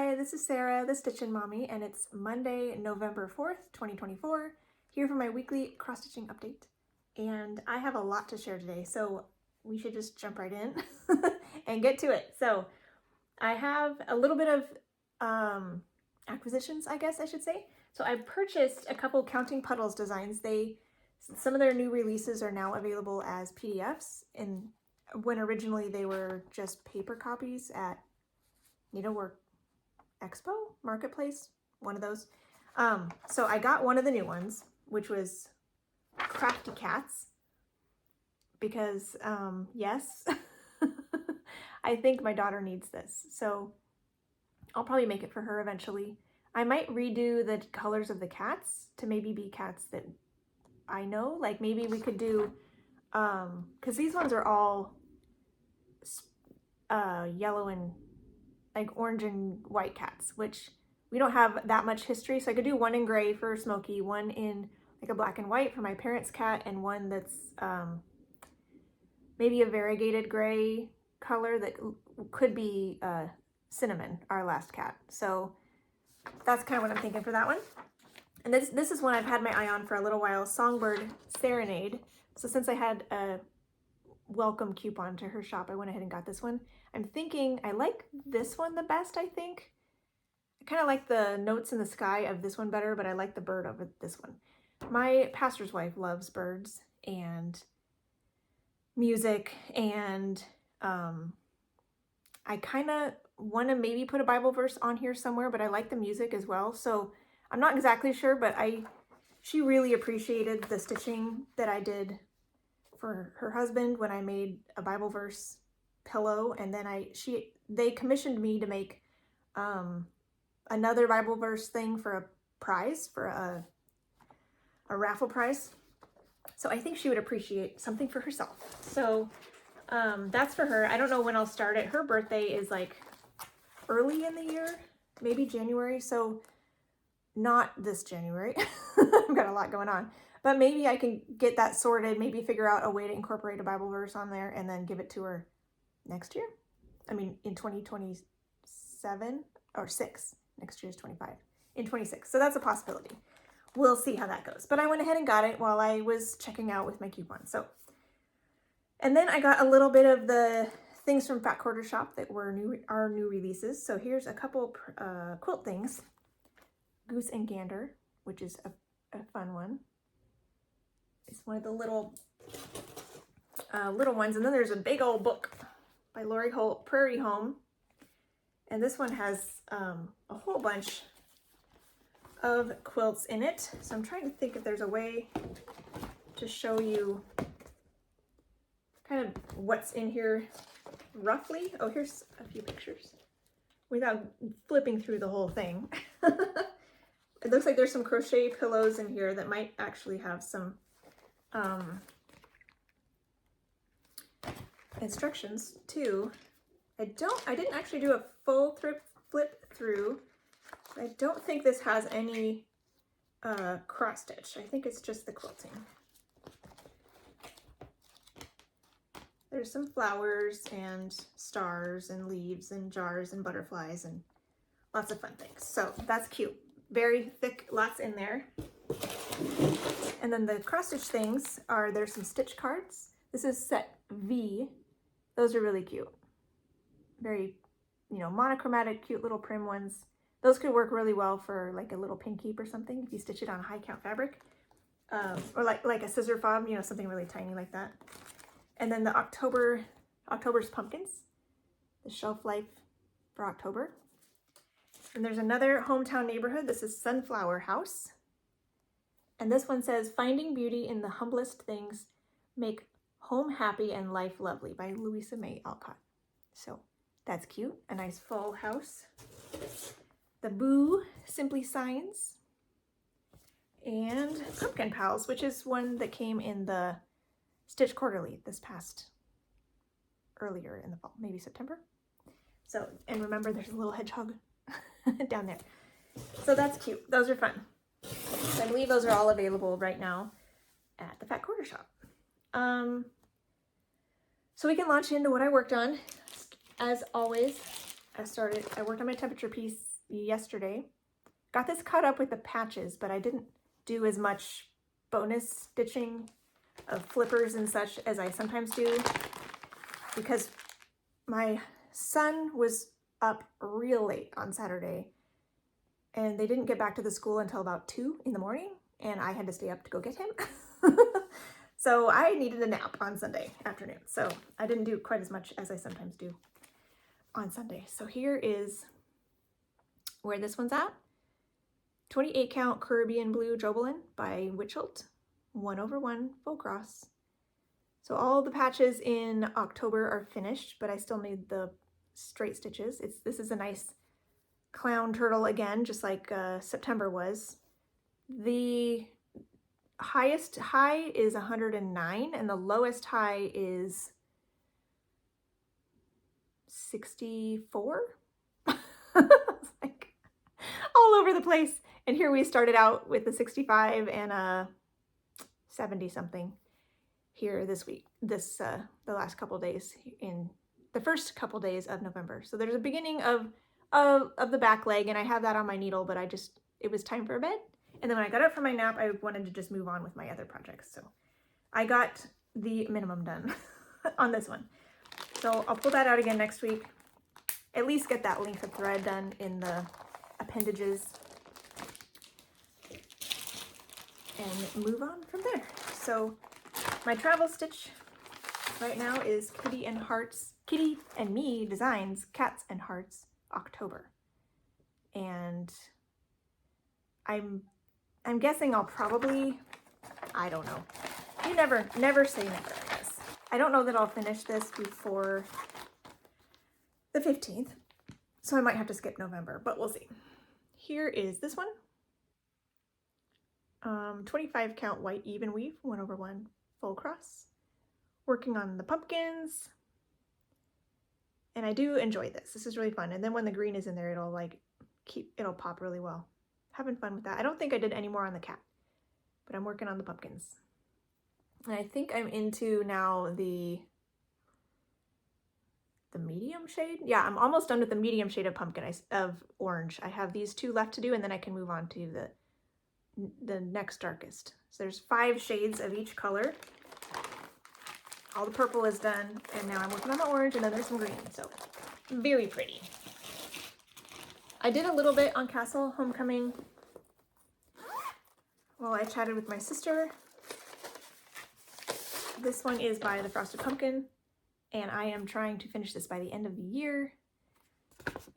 Hi, this is Sarah, the Stitchin Mommy, and it's Monday, November 4th, 2024, here for my weekly cross-stitching update. And I have a lot to share today, so we should just jump right in and get to it. So I have a little bit of acquisitions, I guess I should say. So I purchased a couple Counting Puddles designs. Some of their new releases are now available as PDFs, and when originally they were just paper copies at Needlework Expo Marketplace, one of those. So I got one of the new ones, which was Crafty Cats, because yes, I think my daughter needs this, so I'll probably make it for her eventually. I might redo the colors of the cats to maybe be cats that I know, like maybe we could do, because these ones are all yellow and like orange and white cats, which we don't have that much history. So I could do one in gray for Smokey, one in like a black and white for my parents' cat, and one that's maybe a variegated gray color that could be Cinnamon, our last cat. So that's kind of what I'm thinking for that one. And this is one I've had my eye on for a little while, Songbird Serenade. So since I had a welcome coupon to her shop, I went ahead and got this one. I'm thinking I like this one the best, I think. I kind of like the notes in the sky of this one better, but I like the bird of this one. My pastor's wife loves birds and music, and I kind of want to maybe put a Bible verse on here somewhere, but I like the music as well. So I'm not exactly sure, but she really appreciated the stitching that I did for her husband when I made a Bible verse pillow, and then they commissioned me to make another Bible verse thing for a prize, for a raffle prize. So I think she would appreciate something for herself. So that's for her. I don't know when I'll start it. Her birthday is like early in the year, maybe January, so not this January. I've got a lot going on. But maybe I can get that sorted, maybe figure out a way to incorporate a Bible verse on there and then give it to her next year. I mean, in 2027 or 6. Next year's 25. In 26. So that's a possibility. We'll see how that goes. But I went ahead and got it while I was checking out with my coupon. So, and then I got a little bit of the things from Fat Quarter Shop that were our new releases. So here's a couple quilt things. Goose and Gander, which is a fun one. It's one of the little ones. And then there's a big old book by Lori Holt, Prairie Home. And this one has a whole bunch of quilts in it. So I'm trying to think if there's a way to show you kind of what's in here roughly. Oh, here's a few pictures without flipping through the whole thing. It looks like there's some crochet pillows in here that might actually have some instructions too. I didn't actually do a full flip through. I don't think this has any cross stitch. I think it's just the quilting. There's some flowers and stars and leaves and jars and butterflies and lots of fun things. So that's cute. Very thick, lots in there. And then the cross stitch things there's some stitch cards. This is set V. Those are really cute. Very, monochromatic, cute little prim ones. Those could work really well for like a little pin keep or something if you stitch it on high count fabric. Or like a scissor fob, something really tiny like that. And then the October's pumpkins, the shelf life for October. And there's another hometown neighborhood. This is Sunflower House. And this one says, Finding Beauty in the Humblest Things Make Home Happy and Life Lovely by Louisa May Alcott. So that's cute. A nice full house. The Boo Simply Signs. And Pumpkin Pals, which is one that came in the Stitch Quarterly this past earlier in the fall, maybe September. So, and remember there's a little hedgehog down there. So that's cute. Those are fun. So I believe those are all available right now at the Fat Quarter Shop. So we can launch into what I worked on. As always, I worked on my temperature piece yesterday. Got this cut up with the patches, but I didn't do as much bonus stitching of flippers and such as I sometimes do because my son was up real late on Saturday and they didn't get back to the school until about 2 in the morning and I had to stay up to go get him. So I needed a nap on Sunday afternoon. So I didn't do quite as much as I sometimes do on Sunday. So here is where this one's at. 28 count Caribbean Blue Jobelin by Witchelt, 1/1 full cross. So all the patches in October are finished, but I still need the straight stitches. This is a nice clown turtle again, just like September was. The highest high is 109 and the lowest high is 64. Like all over the place. And here we started out with the 65 and a 70 something here this week, the last couple days in the first couple days of November. So there's a beginning of the back leg and I have that on my needle, but it was time for a bed. And then when I got up from my nap, I wanted to just move on with my other projects. So I got the minimum done on this one. So I'll pull that out again next week. At least get that length of thread done in the appendages and move on from there. So my travel stitch right now is Kitty and Me Designs Cats and Hearts October. And I'm guessing I'll probably, I don't know. You never say never, I guess. I don't know that I'll finish this before the 15th. So I might have to skip November, but we'll see. Here is this one. 25 count white even weave, 1/1 full cross. Working on the pumpkins. And I do enjoy this. This is really fun. And then when the green is in there, it'll pop really well. Having fun with that. I don't think I did any more on the cat, but I'm working on the pumpkins. And I think I'm into now the medium shade. Yeah, I'm almost done with the medium shade of of orange. I have these 2 left to do, and then I can move on to the next darkest. So there's 5 shades of each color. All the purple is done, and now I'm working on the orange, and then there's some green. So very pretty. I did a little bit on Castle Homecoming while I chatted with my sister. This one is by the Frosted Pumpkin, and I am trying to finish this by the end of the year.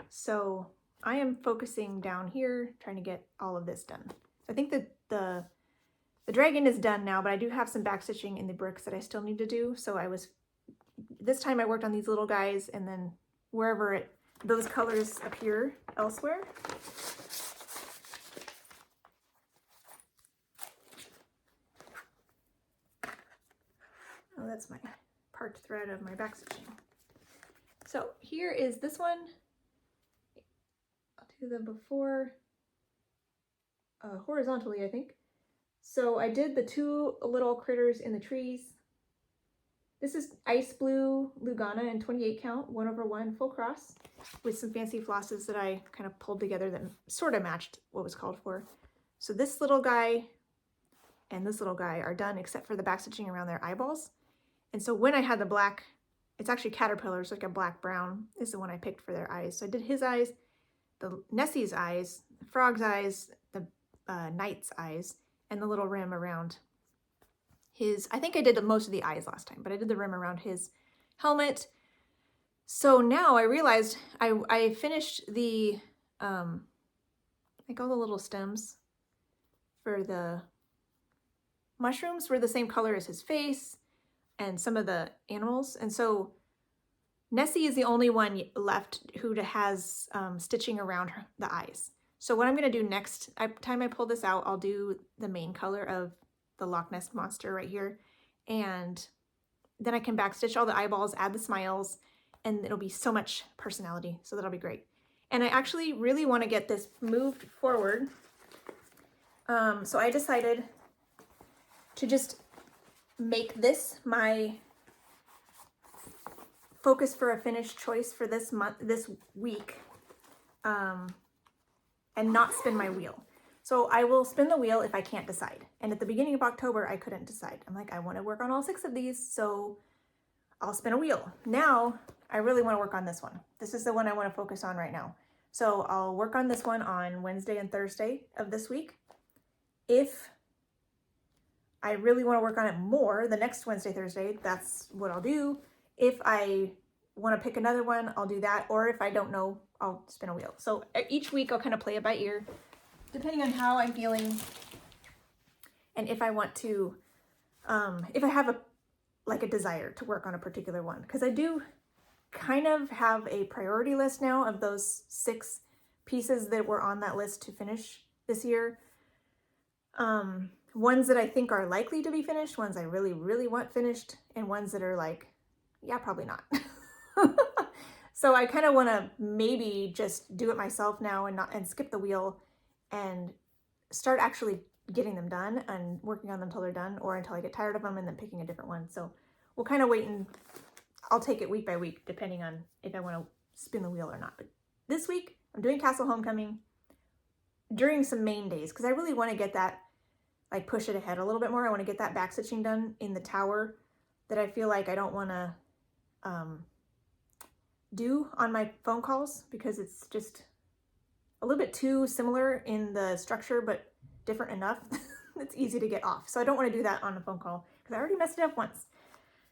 So I am focusing down here, trying to get all of this done. I think that the dragon is done now, but I do have some backstitching in the bricks that I still need to do. So this time I worked on these little guys, and then wherever those colors appear elsewhere. Oh, that's my part thread of my backstitching. So here is this one. I'll do them before horizontally, I think. So I did the 2 little critters in the trees. This is Ice Blue Lugana in 28 count, 1/1 full cross, with some fancy flosses that I kind of pulled together that sort of matched what was called for. So this little guy and this little guy are done except for the backstitching around their eyeballs. And so when I had the black, it's actually caterpillars, like a black brown is the one I picked for their eyes. So I did his eyes, the Nessie's eyes, the frog's eyes, the knight's eyes, and the little rim around his, I think I did most of the eyes last time, but I did the rim around his helmet. So now I realized I finished the, like all the little stems for the mushrooms were the same color as his face and some of the animals. And so Nessie is the only one left who has stitching around the eyes. So what I'm going to do next time I pull this out, I'll do the main color of the Loch Ness Monster right here. And then I can backstitch all the eyeballs, add the smiles, and it'll be so much personality. So that'll be great. And I actually really want to get this moved forward. So I decided to just make this my focus for a finished choice for this week, and not spin my wheel. So I will spin the wheel if I can't decide. And at the beginning of October, I couldn't decide. I'm like, I want to work on all 6 of these, so I'll spin a wheel. Now, I really want to work on this one. This is the one I want to focus on right now. So I'll work on this one on Wednesday and Thursday of this week. If I really want to work on it more the next Wednesday, Thursday, that's what I'll do. If I want to pick another one, I'll do that. Or if I don't know, I'll spin a wheel. So each week I'll kind of play it by ear, depending on how I'm feeling. And if I want to, if I have a desire to work on a particular one, because I do kind of have a priority list now of those 6 pieces that were on that list to finish this year. Ones that I think are likely to be finished, ones I really, really want finished, and ones that are like, yeah, probably not. So I kind of want to maybe just do it myself now and skip the wheel and start actually getting them done and working on them until they're done, or until I get tired of them and then picking a different one. So we'll kind of wait, and I'll take it week by week depending on if I want to spin the wheel or not. But this week I'm doing Castle Homecoming during some main days, because I really want to get that, like, push it ahead a little bit more. I want to get that back stitching done in the tower that I feel like I don't want to do on my phone calls, because it's just a little bit too similar in the structure, but different enough. It's easy to get off. So I don't want to do that on a phone call, because I already messed it up once.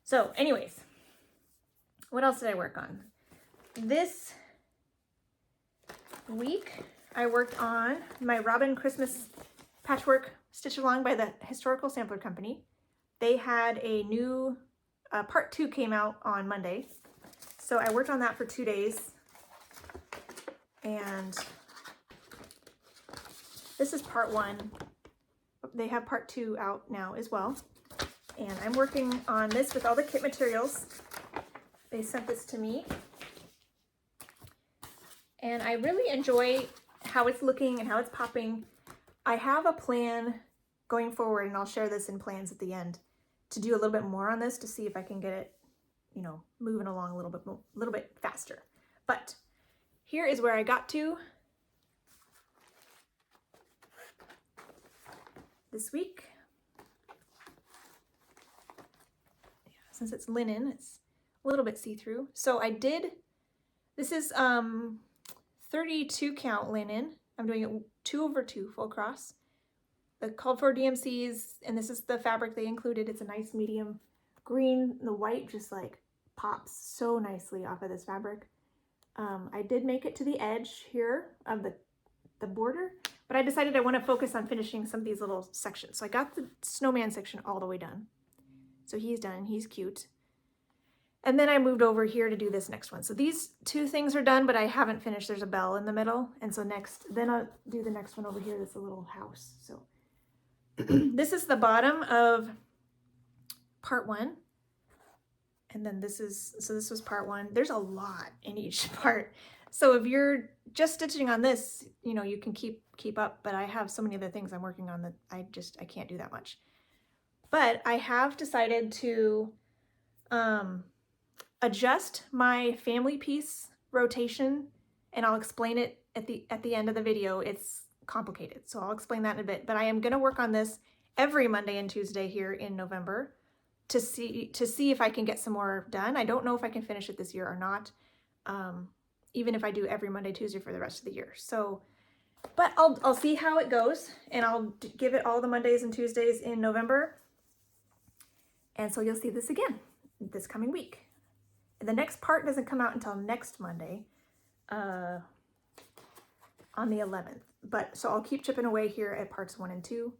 So anyways, what else did I work on? This week I worked on my Robin Christmas patchwork stitch along by the Historical Sampler Company. They had a new part 2 came out on Monday. So I worked on that for 2 days. And this is part 1. They have part 2 out now as well. And I'm working on this with all the kit materials. They sent this to me. And I really enjoy how it's looking and how it's popping. I have a plan going forward, and I'll share this in plans at the end, to do a little bit more on this to see if I can get it, you know, moving along a little bit faster. But here is where I got to this week. Yeah, since it's linen, it's a little bit see-through. So I did, this is 32 count linen. I'm doing it 2/2 full cross. The called for DMCs, and this is the fabric they included. It's a nice medium green. The white just like pops so nicely off of this fabric. I did make it to the edge here of the border, but I decided I want to focus on finishing some of these little sections. So I got the snowman section all the way done. So he's done, he's cute. And then I moved over here to do this next one. So these 2 things are done, but I haven't finished. There's a bell in the middle. And so then I'll do the next one over here. That's a little house. So this is the bottom of part 1. And then this was part 1. There's a lot in each part. So if you're just stitching on this, you know, you can keep up, but I have so many other things I'm working on that I can't do that much. But I have decided to adjust my family piece rotation, and I'll explain it at the end of the video. It's complicated, so I'll explain that in a bit. But I am going to work on this every Monday and Tuesday here in November to see if I can get some more done. I don't know if I can finish it this year or not, even if I do every Monday, Tuesday for the rest of the year. So, but I'll see how it goes, and I'll give it all the Mondays and Tuesdays in November. And so you'll see this again this coming week. The next part doesn't come out until next Monday, on the 11th. But so I'll keep chipping away here at parts 1 and 2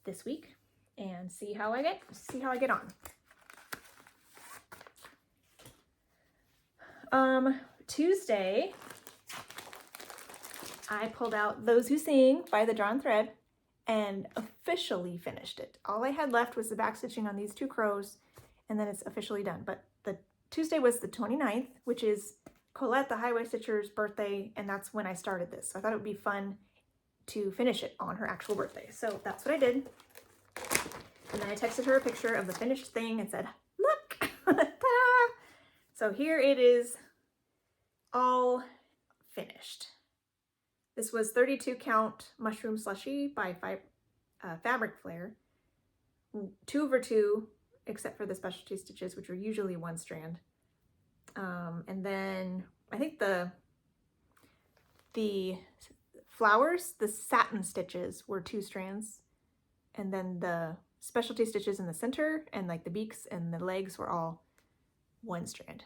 this week and see how I get on. Tuesday, I pulled out Those Who Sing by the Drawn Thread and officially finished it. All I had left was the back stitching on these 2 crows, and then it's officially done. But the Tuesday was the 29th, which is Colette, the Highway Stitcher's birthday, and that's when I started this. So I thought it would be fun to finish it on her actual birthday. So that's what I did. And then I texted her a picture of the finished thing and said, look, ta-da! So here it is all finished. This was 32 count mushroom slushy by Fabric Flare. 2/2, except for the specialty stitches, which are usually 1 strand. And then I think the flowers, the satin stitches were 2 strands. And then the specialty stitches in the center and like the beaks and the legs were all 1 strand.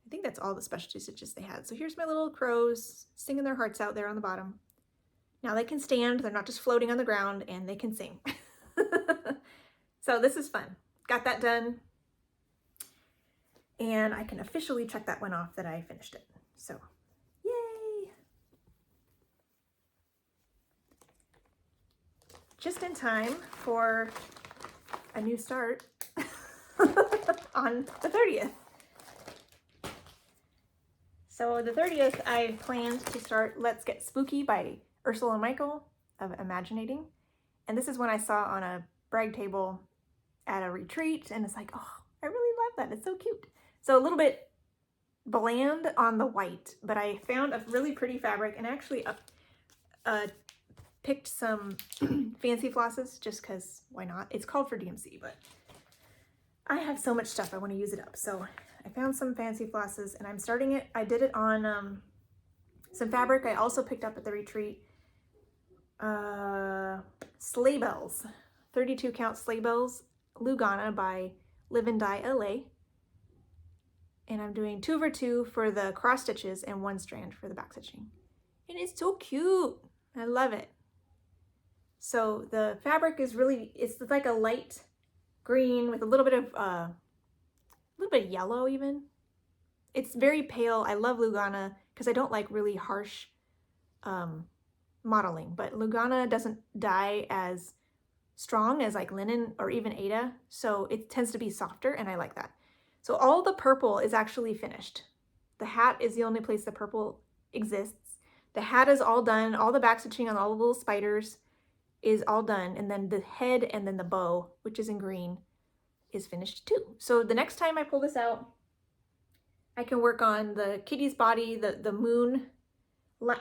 I think that's all the specialty stitches they had. So here's my little crows singing their hearts out there on the bottom. Now they can stand, they're not just floating on the ground, and they can sing. So this is fun. Got that done. And I can officially check that one off that I finished it. So, yay! Just in time for a new start on the 30th. So the 30th, I planned to start Let's Get Spooky by Ursula and Michael of Imaginating. And this is one I saw on a brag table at a retreat, and it's like, oh, I really love that. It's so cute. So a little bit bland on the white, but I found a really pretty fabric and actually picked some fancy flosses just because why not? It's called for DMC, but I have so much stuff I want to use it up. So I found some fancy flosses and I'm starting it. I did it on some fabric I also picked up at the retreat. Sleigh Bells, 32 count Sleigh Bells, Lugana by Live and Die LA. And I'm doing 2/2 for the cross stitches and 1 strand for the back stitching. And it's so cute. I love it. So the fabric is really, it's like a light green with a little bit of yellow even. It's very pale. I love Lugana because I don't like really harsh modeling, but Lugana doesn't dye as strong as like linen or even Aida, so it tends to be softer and I like that. So all the purple is actually finished. The hat is the only place the purple exists. The hat is all done. All the back stitching on all the little spiders is all done. And then the head and then the bow, which is in green, is finished too. So the next time I pull this out, I can work on the kitty's body, the moon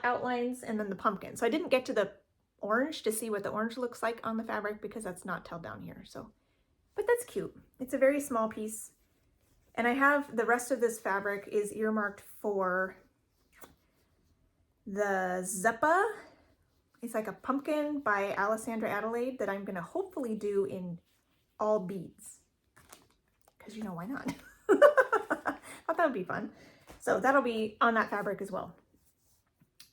outlines, and then the pumpkin. So I didn't get to the orange to see what the orange looks like on the fabric because that's not tailed down here. So, but that's cute. It's a very small piece. And I have the rest of this fabric is earmarked for the Zeppa. It's like a pumpkin by Alessandra Adelaide that I'm gonna hopefully do in all beads. Because you know, why not? Thought that would be fun. So that'll be on that fabric as well.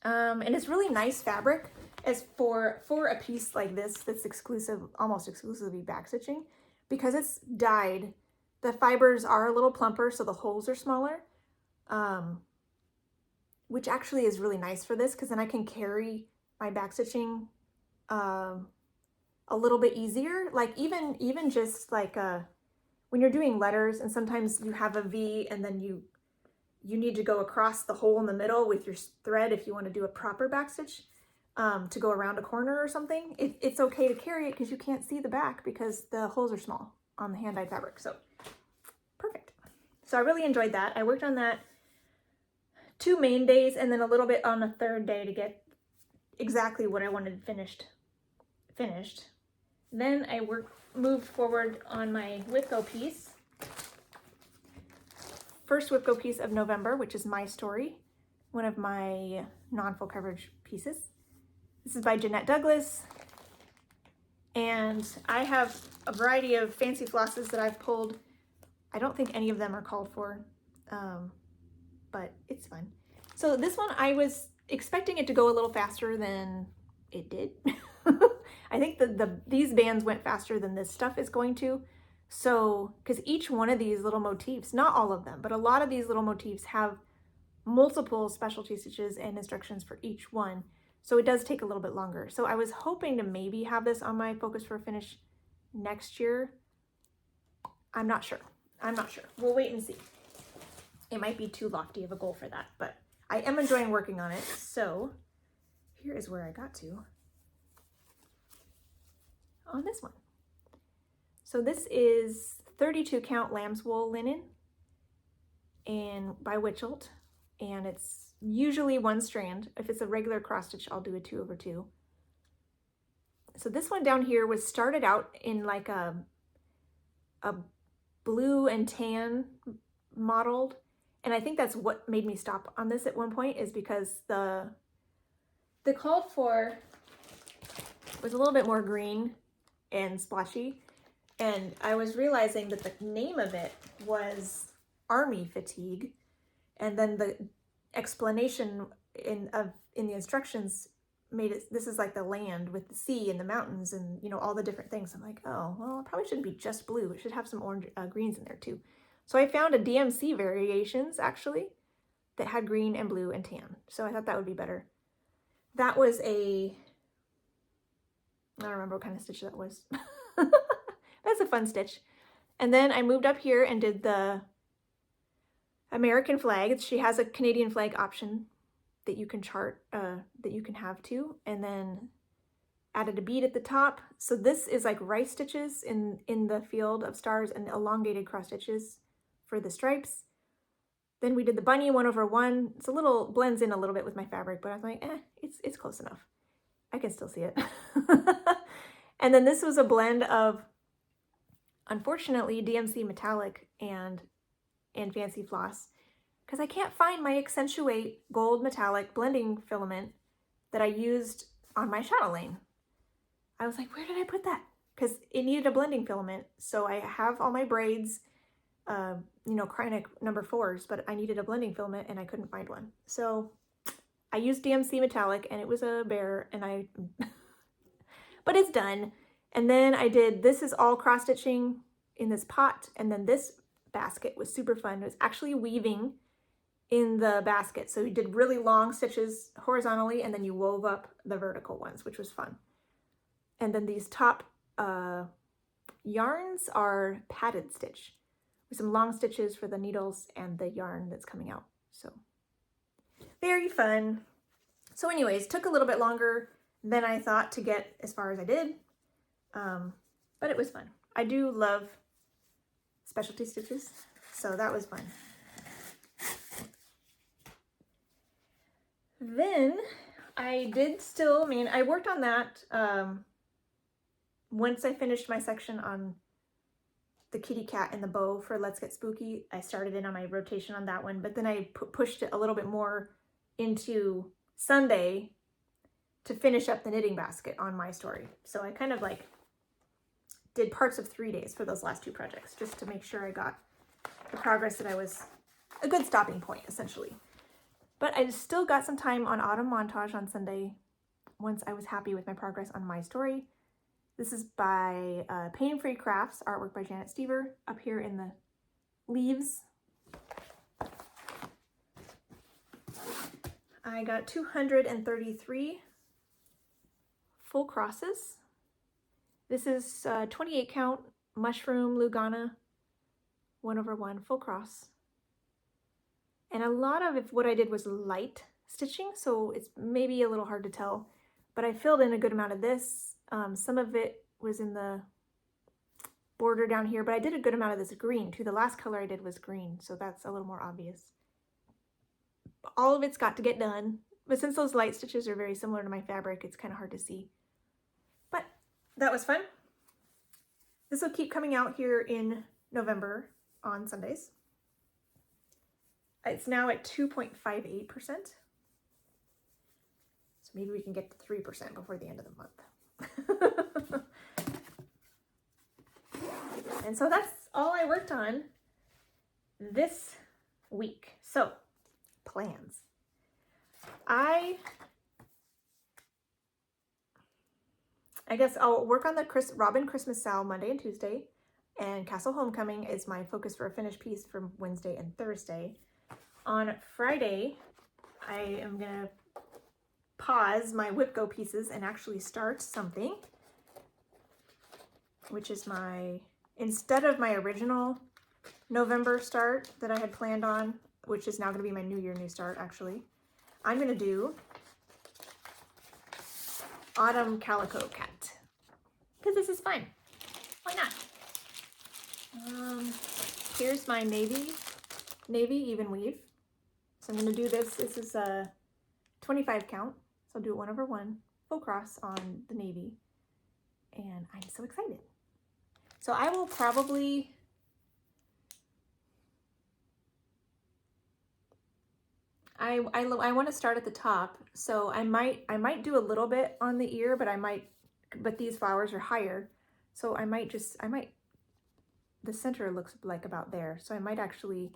And it's really nice fabric as for a piece like this that's exclusive, almost exclusively back stitching, because it's dyed. The fibers are a little plumper, so the holes are smaller, which actually is really nice for this because then I can carry my back stitching a little bit easier. Like even just like when you're doing letters and sometimes you have a V and then you need to go across the hole in the middle with your thread if you want to do a proper back stitch to go around a corner or something. It's okay to carry it because you can't see the back because the holes are small on the hand-dyed fabric. So perfect. So I really enjoyed that. I worked on that 2 main days and then a little bit on the 3rd day to get exactly what I wanted finished. Then I moved forward on my Whipco piece. First Whipco piece of November, which is My Story, one of my non-full coverage pieces. This is by Jeanette Douglas. And I have a variety of fancy flosses that I've pulled. I don't think any of them are called for, but it's fun. So this one, I was expecting it to go a little faster than it did. I think these bands went faster than this stuff is going to. So, because each one of these little motifs, not all of them, but a lot of these little motifs have multiple specialty stitches and instructions for each one. So it does take a little bit longer. So I was hoping to maybe have this on my Focus for a Finish next year. I'm not sure. We'll wait and see. It might be too lofty of a goal for that, but I am enjoying working on it. So here is where I got to on this one. So this is 32 count lamb's wool linen, and by Witchelt, and it's usually 1 strand. If it's a regular cross stitch, I'll do a 2/2. So this one down here was started out in like a blue and tan mottled, and I think that's what made me stop on this at one point, is because the called for was a little bit more green and splotchy, and I was realizing that the name of it was Army Fatigue, and then the explanation in the instructions made it, this is like the land with the sea and the mountains and, you know, all the different things. I'm like, oh, well, it probably shouldn't be just blue. It should have some orange, greens in there too. So I found a DMC variations actually that had green and blue and tan. So I thought that would be better. That was I don't remember what kind of stitch that was. That's a fun stitch. And then I moved up here and did the American flag. She has a Canadian flag option that you can chart, that you can have too, and then added a bead at the top. So this is like rice stitches in the field of stars and elongated cross stitches for the stripes. Then we did the bunny 1/1. It's a little, blends in a little bit with my fabric, but I was like, it's close enough. I can still see it. And then this was a blend of, unfortunately, DMC metallic and fancy floss, because I can't find my Accentuate gold metallic blending filament that I used on my chatelaine. I was like, where did I put that? Because it needed a blending filament. So I have all my braids, you know, Krynic number 4s, but I needed a blending filament and I couldn't find one. So I used DMC metallic and it was a bear, and but it's done. And then I did, this is all cross stitching in this pot, and then this basket was super fun. It was actually weaving in the basket. So you did really long stitches horizontally, and then you wove up the vertical ones, which was fun. And then these top yarns are padded stitch with some long stitches for the needles and the yarn that's coming out. So very fun. So anyways, took a little bit longer than I thought to get as far as I did, but it was fun. I do love specialty stitches, so that was fun. Then I did still, I worked on that once I finished my section on the kitty cat and the bow for Let's Get Spooky. I started in on my rotation on that one, but then I pushed it a little bit more into Sunday to finish up the knitting basket on my story. So I kind of like did parts of 3 days for those last 2 projects, just to make sure I got the progress that I was a good stopping point, essentially. But I still got some time on Autumn Montage on Sunday once I was happy with my progress on my story. This is by Pain Free Crafts, artwork by Janet Stever, up here in the leaves. I got 233 full crosses. This is 28 count mushroom Lugana 1/1 full cross. And a lot of what I did was light stitching, so it's maybe a little hard to tell, but I filled in a good amount of this. Some of it was in the border down here, but I did a good amount of this green too. The last color I did was green, so that's a little more obvious. All of it's got to get done, but since those light stitches are very similar to my fabric, it's kind of hard to see. But that was fun. This will keep coming out here in November on Sundays. It's now at 2.58%. So maybe we can get to 3% before the end of the month. And so that's all I worked on this week. So, plans. I guess I'll work on the Robin Christmas Sal Monday and Tuesday, and Castle Homecoming is my focus for a finished piece for Wednesday and Thursday. On Friday, I am gonna pause my Whip Go pieces and actually start something, which is instead of my original November start that I had planned on, which is now gonna be my New Year New Start actually, I'm gonna do Autumn Calico Cat, because this is fun. Why not? Here's my navy navy even weave. So I'm going to do this. This is a 25 count. So I'll do it 1/1, full cross on the navy. And I'm so excited. So I will probably, I want to start at the top. So I might do a little bit on the ear, but these flowers are higher. So the center looks like about there. So I might actually,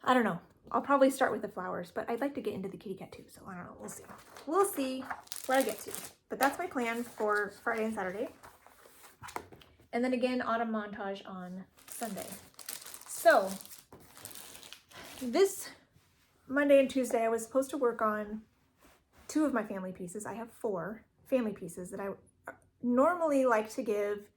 I don't know. I'll probably start with the flowers, but I'd like to get into the kitty cat too. So I don't know, we'll see. We'll see where I get to. But that's my plan for Friday and Saturday. And then again, autumn montage on Sunday. So this Monday and Tuesday, I was supposed to work on 2 of my family pieces. I have 4 family pieces that I normally like to give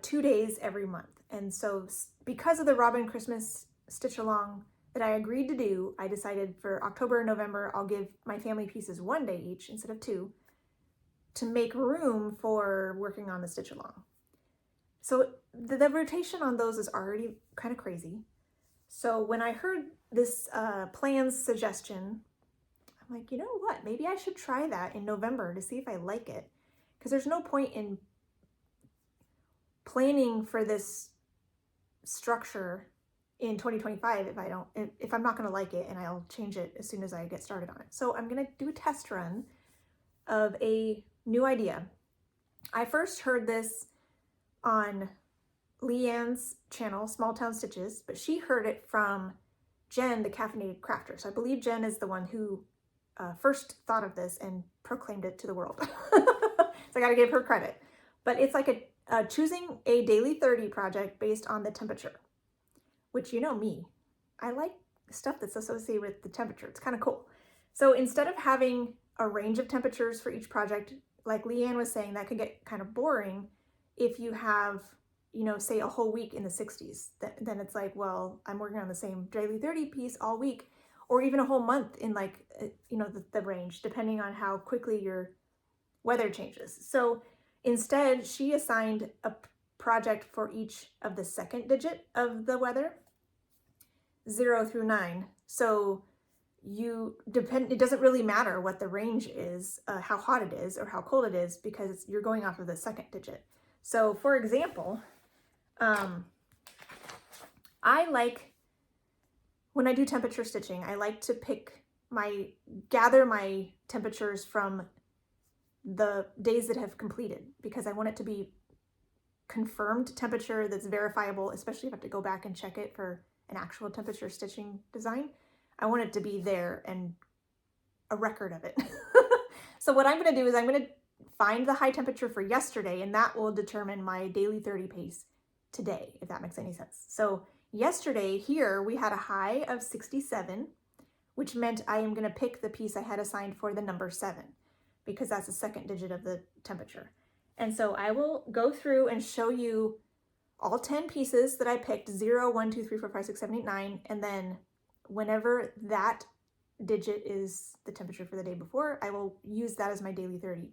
2 days every month. And so because of the Robin Christmas stitch along that I agreed to do, I decided for October and November, I'll give my family pieces 1 day each instead of 2 to make room for working on the stitch along. So the rotation on those is already kind of crazy. So when I heard this plans suggestion, I'm like, you know what? Maybe I should try that in November to see if I like it. Because there's no point in planning for this structure in 2025 if I'm not going to like it, and I'll change it as soon as I get started on it. So I'm going to do a test run of a new idea. I first heard this on Leanne's channel, Small Town Stitches, but she heard it from Jen, the Caffeinated Crafter. So I believe Jen is the one who first thought of this and proclaimed it to the world. So I got to give her credit. But it's like choosing a daily 30 project based on the temperature, which, you know me, I like stuff that's associated with the temperature. It's kind of cool. So instead of having a range of temperatures for each project, like Leanne was saying, that could get kind of boring if you have, you know, say a whole week in the 60s. Then it's like, well, I'm working on the same daily 30 piece all week, or even a whole month in like, you know, the range, depending on how quickly your weather changes. So instead, she assigned a project for each of the second digit of the weather, 0 through 9. So it doesn't really matter what the range is, how hot it is or how cold it is, because you're going off of the second digit. So for example, I like, when I do temperature stitching, I like to gather my temperatures from the days that have completed, because I want it to be confirmed temperature that's verifiable, especially if I have to go back and check it for an actual temperature stitching design. I want it to be there and a record of it. So what I'm going to do is I'm going to find the high temperature for yesterday, and that will determine my daily 30 pace today, if that makes any sense. So yesterday here we had a high of 67, which meant I am going to pick the piece I had assigned for the number 7, because that's the second digit of the temperature. And so I will go through and show you all 10 pieces that I picked, 0, 1, 2, 3, 4, 5, 6, 7, 8, 9, and then whenever that digit is the temperature for the day before, I will use that as my daily 30.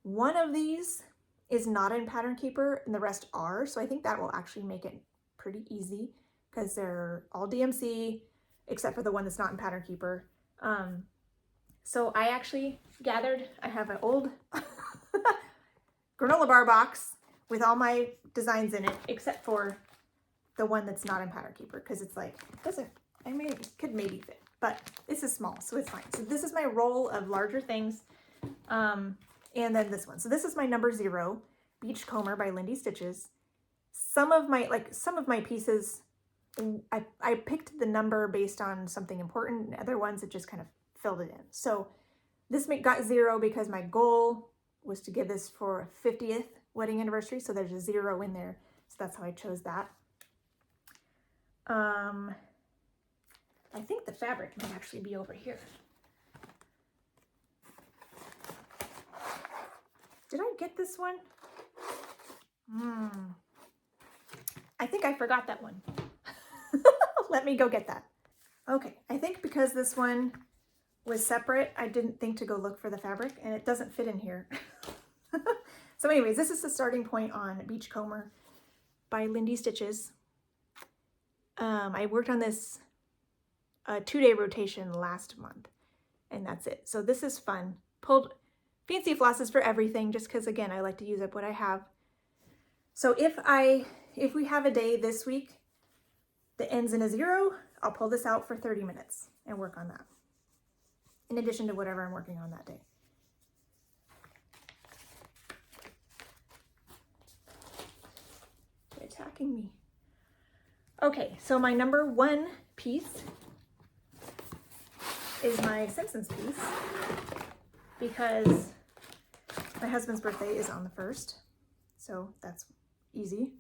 One of these is not in Pattern Keeper and the rest are, so I think that will actually make it pretty easy because they're all DMC except for the one that's not in Pattern Keeper. So I actually I have an old granola bar box with all my designs in it except for the one that's not in Pattern Keeper, because it's like, it could maybe fit, but this is small, so it's fine. So this is my roll of larger things. And then this one. So this is my number 0, Beachcomber by Lindy Stitches. Some of my pieces, I picked the number based on something important, and other ones it just kind of filled it in. So this got 0 because my goal was to give this for a 50th wedding anniversary, so there's a 0 in there. So that's how I chose that. I think the fabric might actually be over here. Did I get this one? I think I forgot that one. Let me go get that. Okay, I think because this one was separate, I didn't think to go look for the fabric, and it doesn't fit in here. So anyways, this is the starting point on Beachcomber by Lindy Stitches. I worked on this 2-day rotation last month, and that's it. So this is fun. Pulled fancy flosses for everything, just because, again, I like to use up what I have. So if we have a day this week that ends in a 0, I'll pull this out for 30 minutes and work on that, in addition to whatever I'm working on that day. They're attacking me. Okay, so my number 1 piece is my Simpsons piece, because my husband's birthday is on the 1st, so that's easy.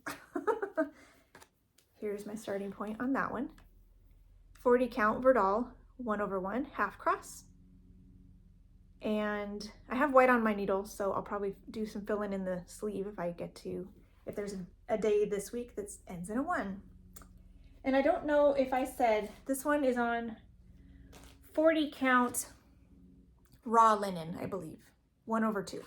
Here's my starting point on that one. 40 count Verdal 1/1 half cross. And I have white on my needle, so I'll probably do some filling in the sleeve if there's a day this week that ends in a 1. And I don't know if I said, this one is on 40 count raw linen, I believe, 1/2.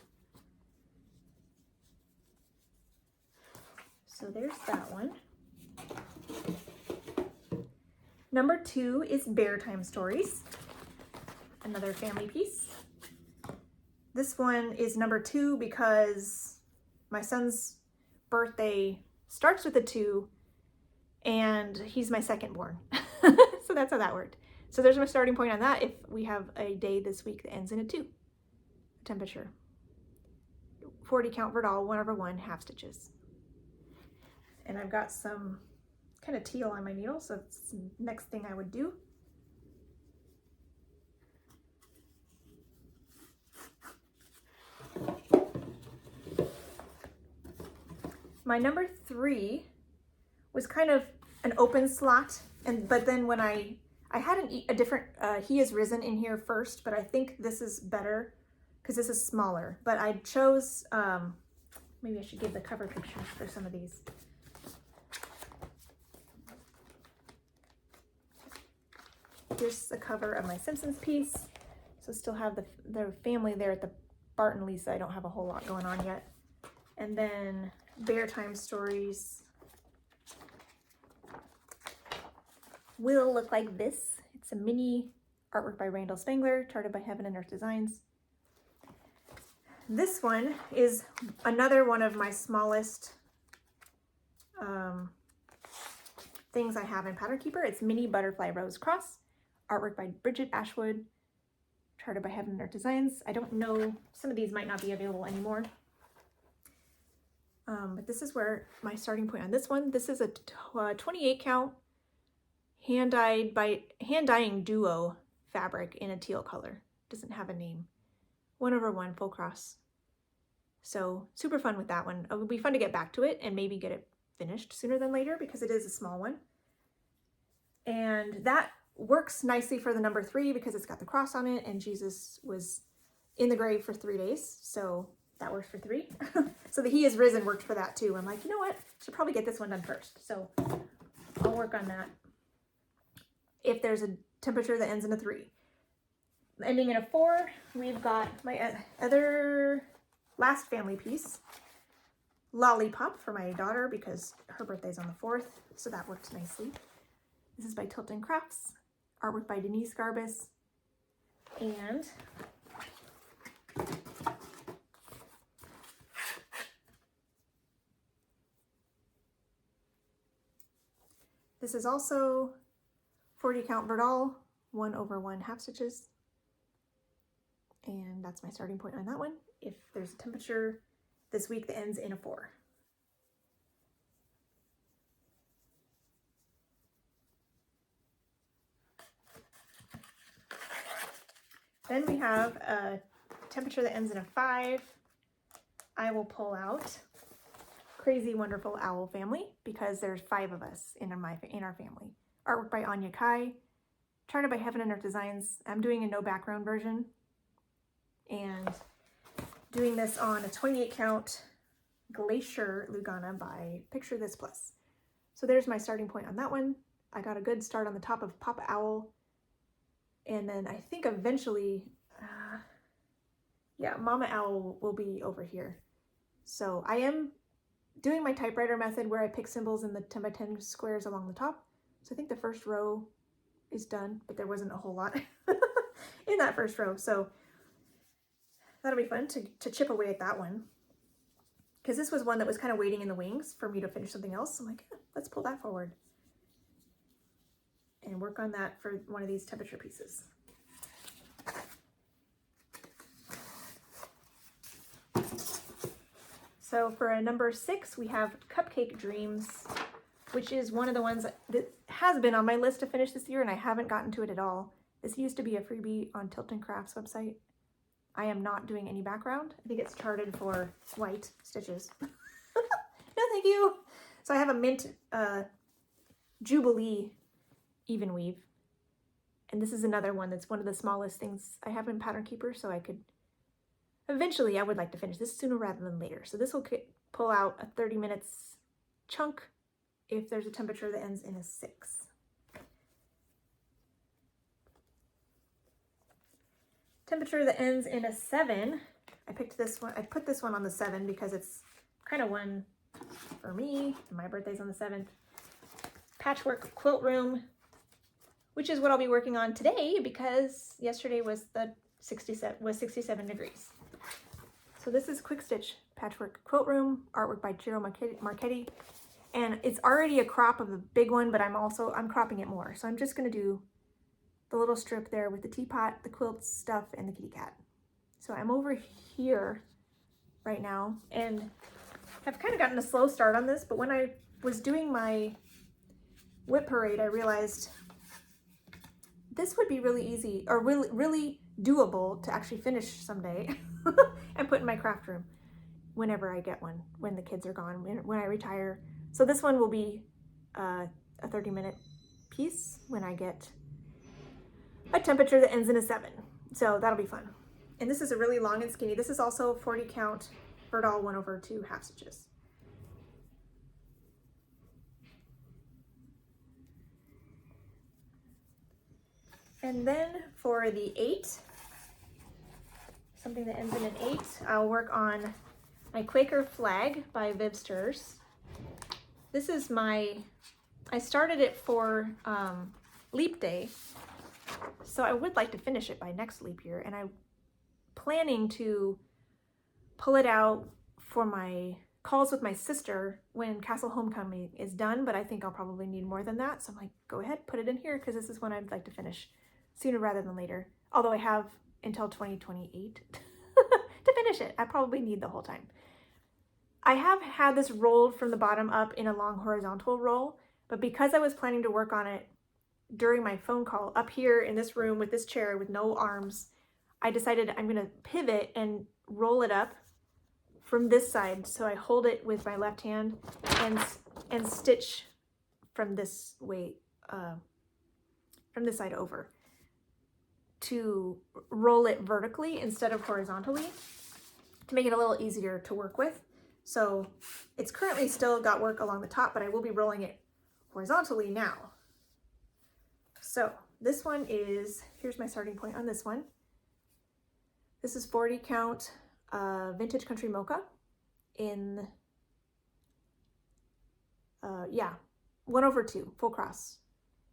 So there's that one. Number 2 is Bear Time Stories, another family piece. This one is number 2 because my son's birthday starts with a 2, and he's my second born. So that's how that worked. So there's my starting point on that if we have a day this week that ends in a 2 temperature. 40 count Verdal 1/1 half stitches. And I've got some kind of teal on my needle, so it's the next thing I would do. My number 3 was kind of an open slot, but then when I had a different, He Is Risen in here first, but I think this is better because this is smaller. But I chose, maybe I should give the cover picture for some of these. Here's the cover of my Simpsons piece. So still have the family there at the Bart and Lisa. I don't have a whole lot going on yet. And then Bear Time Stories will look like this. It's a mini artwork by Randall Spangler, charted by Heaven and Earth Designs. This one is another one of my smallest things I have in Pattern Keeper. It's Mini Butterfly Rose Cross, artwork by Bridget Ashwood, charted by Heaven and Earth Designs. I don't know, some of these might not be available anymore. But this is where my starting point on this one. This is a 28 count hand dyeing duo fabric in a teal color. Doesn't have a name. 1/1 full cross. So super fun with that one. It would be fun to get back to it and maybe get it finished sooner than later because it is a small one. And that works nicely for the number 3 because it's got the cross on it and Jesus was in the grave for 3 days. So that works for 3. So the He Is Risen worked for that too. I'm like, you know what? I should probably get this one done first. So I'll work on that. If there's a temperature that ends in a 3. Ending in a 4, we've got my other last family piece, Lollipop, for my daughter because her birthday's on the 4th. So that works nicely. This is by Tilton Crafts, artwork by Denise Garbus. And this is also 40 count Verdal, 1/1 half stitches. And that's my starting point on that one. If there's a temperature this week that ends in a 4. Then we have a temperature that ends in a 5. I will pull out Crazy Wonderful Owl Family because there's 5 of us in our family. Artwork by Anya Kai, charted by Heaven and Earth Designs. I'm doing a no background version and doing this on a 28 count Glacier Lugana by Picture This Plus. So there's my starting point on that one. I got a good start on the top of Papa Owl. And then I think eventually, Mama Owl will be over here. So I am doing my typewriter method where I pick symbols in the 10 by 10 squares along the top. So I think the first row is done, but there wasn't a whole lot in that first row. So that'll be fun to chip away at that one. Because this was one that was kind of waiting in the wings for me to finish something else. I'm like, yeah, let's pull that forward and work on that for one of these temperature pieces. So for a number 6, we have Cupcake Dreams, which is one of the ones that has been on my list to finish this year, and I haven't gotten to it at all. This used to be a freebie on Tilton Crafts website. I am not doing any background. I think it's charted for white stitches. No, thank you. So I have a mint Jubilee even weave. And this is another one that's one of the smallest things I have in Pattern Keeper, so I could, eventually I would like to finish this sooner rather than later. So this will pull out a 30 minutes chunk if there's a temperature that ends in a 6. Temperature that ends in a 7, I picked this one. I put this one on the 7 because it's kind of one for me. My birthday's on the 7th. Patchwork Quilt Room, which is what I'll be working on today because yesterday was 67 degrees. So this is Quick Stitch Patchwork Quilt Room, artwork by Giro Marchetti. And it's already a crop of the big one, but I'm cropping it more. So I'm just gonna do the little strip there with the teapot, the quilt stuff, and the kitty cat. So I'm over here right now and have kind of gotten a slow start on this, but when I was doing my whip parade, I realized this would be really easy or really doable to actually finish someday and put in my craft room whenever I get one, when the kids are gone, when I retire. So this one will be a 30-minute piece when I get a temperature that ends in a 7. So that'll be fun. And this is a really long and skinny. This is also 40 count Verdal 1/2 half stitches. And then for the 8, something that ends in an 8, I'll work on my Quaker Flag by Viv Stirs. This is I started it for Leap Day, so I would like to finish it by next leap year, and I'm planning to pull it out for my calls with my sister when Castle Homecoming is done, but I think I'll probably need more than that, so I'm like, go ahead, put it in here, because this is one I'd like to finish sooner rather than later, although I have until 2028 to finish it. I probably need the whole time. I have had this rolled from the bottom up in a long horizontal roll, but because I was planning to work on it during my phone call up here in this room with this chair with no arms, I decided I'm going to pivot and roll it up from this side. So I hold it with my left hand and stitch from this way, from this side over, to roll it vertically instead of horizontally to make it a little easier to work with. So it's currently still got work along the top, but I will be rolling it horizontally now. So this one is, here's my starting point on this one. This is 40 count Vintage Country Mocha in, 1/2, full cross.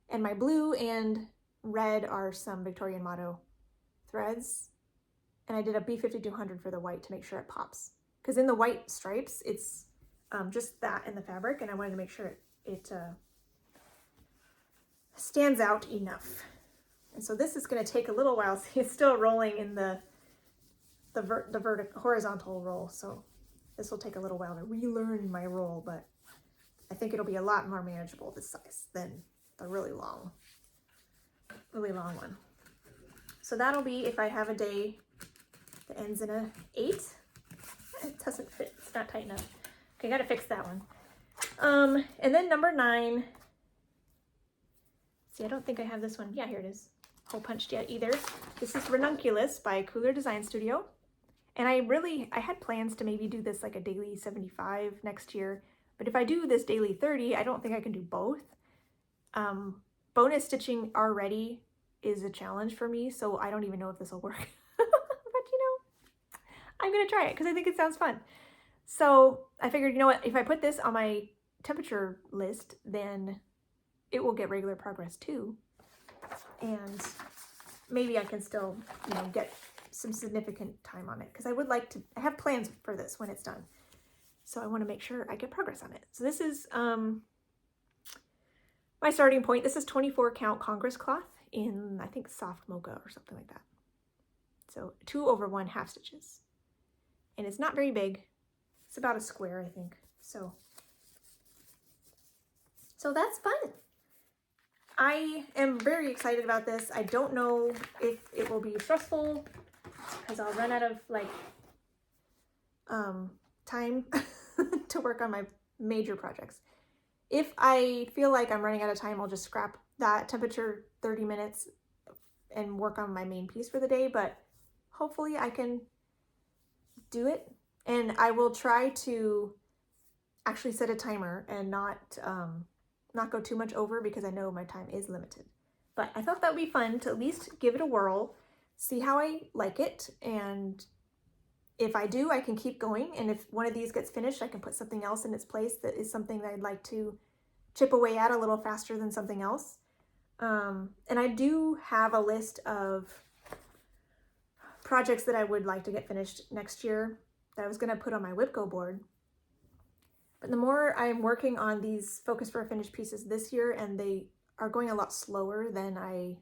And my blue and red are some Victorian Motto threads. And I did a B5200 for the white to make sure it pops. Because in the white stripes, it's just that in the fabric, and I wanted to make sure it stands out enough. And so this is going to take a little while. See, it's still rolling in the horizontal roll, so this will take a little while to relearn my roll, but I think it'll be a lot more manageable this size than the really long one. So that'll be if I have a day that ends in a 8. It doesn't fit, it's not tight enough. Okay, gotta fix that one. And then number 9. See, I don't think I have this one. Yeah, here it is. Hole punched yet either. This is Ranunculus by Cooler Design Studio. And I had plans to maybe do this like a daily 75 next year. But if I do this daily 30, I don't think I can do both. Bonus stitching already is a challenge for me, so I don't even know if this will work. But you know, I'm gonna try it because I think it sounds fun. So I figured, you know what, if I put this on my temperature list, then it will get regular progress too. And maybe I can still, you know, get some significant time on it, because I would like to, I have plans for this when it's done. So I want to make sure I get progress on it. So this is my starting point. This is 24 count Congress cloth in, I think, soft mocha or something like that. So 2/1 half stitches. And it's not very big. It's about a square, I think. So that's fun. I am very excited about this. I don't know if it will be stressful, because I'll run out of like time to work on my major projects. If I feel like I'm running out of time, I'll just scrap that temperature 30 minutes and work on my main piece for the day, but hopefully I can do it. And I will try to actually set a timer and not go too much over, because I know my time is limited. But I thought that would be fun to at least give it a whirl, see how I like it, and if I do, I can keep going. And if one of these gets finished, I can put something else in its place that is something that I'd like to chip away at a little faster than something else. And I do have a list of projects that I would like to get finished next year that I was going to put on my Whipco board. But the more I'm working on these Focus for a Finish pieces this year, and they are going a lot slower than I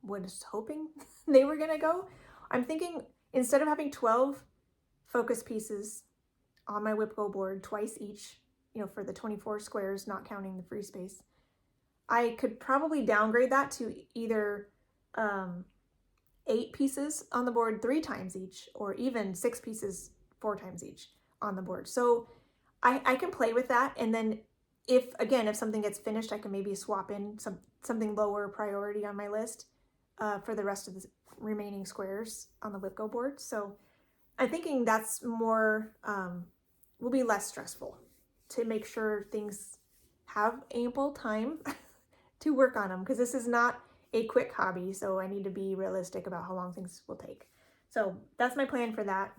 was hoping they were going to go, I'm thinking instead of having 12 focus pieces on my Whipco board, twice each, you know, for the 24 squares, not counting the free space, I could probably downgrade that to either 8 pieces on the board 3 times each, or even 6 pieces 4 times each on the board. So I can play with that, and then if something gets finished, I can maybe swap in something lower priority on my list for the rest of the remaining squares on the Whipco board. So I'm thinking that's more, will be less stressful to make sure things have ample time to work on them, because this is not a quick hobby, so I need to be realistic about how long things will take. So that's my plan for that.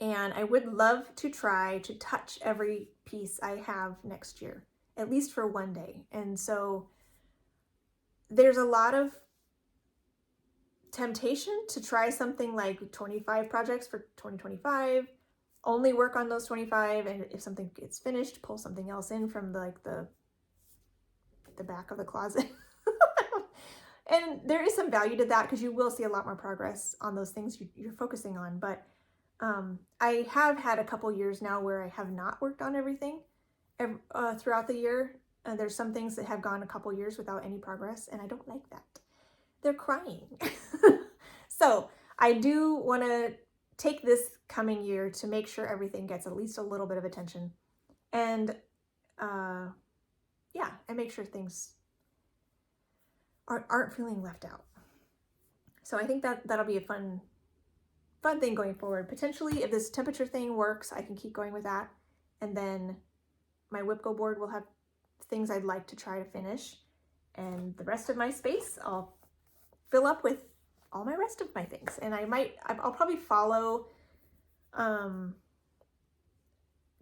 And I would love to try to touch every piece I have next year, at least for one day. And so there's a lot of temptation to try something like 25 projects for 2025, only work on those 25, and if something gets finished, pull something else in from the back of the closet. And there is some value to that, because you will see a lot more progress on those things you're focusing on. But I have had a couple years now where I have not worked on everything throughout the year. There's some things that have gone a couple years without any progress, and I don't like that. They're crying. So I do want to take this coming year to make sure everything gets at least a little bit of attention, and yeah, and make sure things aren't feeling left out. So I think that'll be a fun thing going forward. Potentially, if this temperature thing works, I can keep going with that, and then my Whipco board will have things I'd like to try to finish, and the rest of my space I'll fill up with all my rest of my things. And I'll probably follow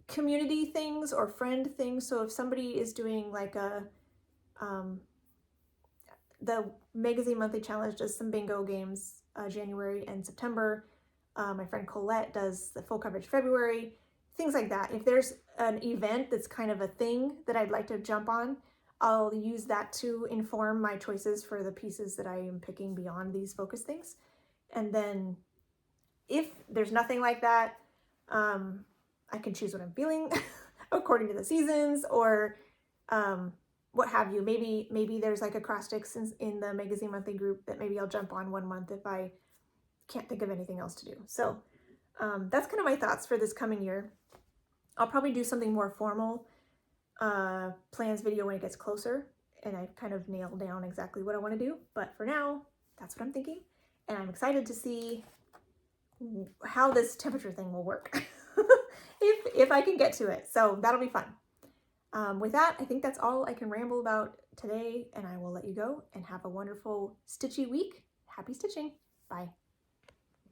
community things or friend things. So if somebody is doing like the Magazine Monthly Challenge does some bingo games January and September. My friend Colette does the full coverage February, things like that. If there's an event that's kind of a thing that I'd like to jump on, I'll use that to inform my choices for the pieces that I am picking beyond these focus things. And then if there's nothing like that, I can choose what I'm feeling according to the seasons, or what have you. Maybe there's like acrostics in the Magazine Monthly group that maybe I'll jump on one month if I can't think of anything else to do. So that's kind of my thoughts for this coming year. I'll probably do something more formal plans video when it gets closer and I've kind of nailed down exactly what I want to do. But for now, that's what I'm thinking. And I'm excited to see how this temperature thing will work if I can get to it. So that'll be fun. With that, I think that's all I can ramble about today, and I will let you go and have a wonderful stitchy week. Happy stitching. Bye.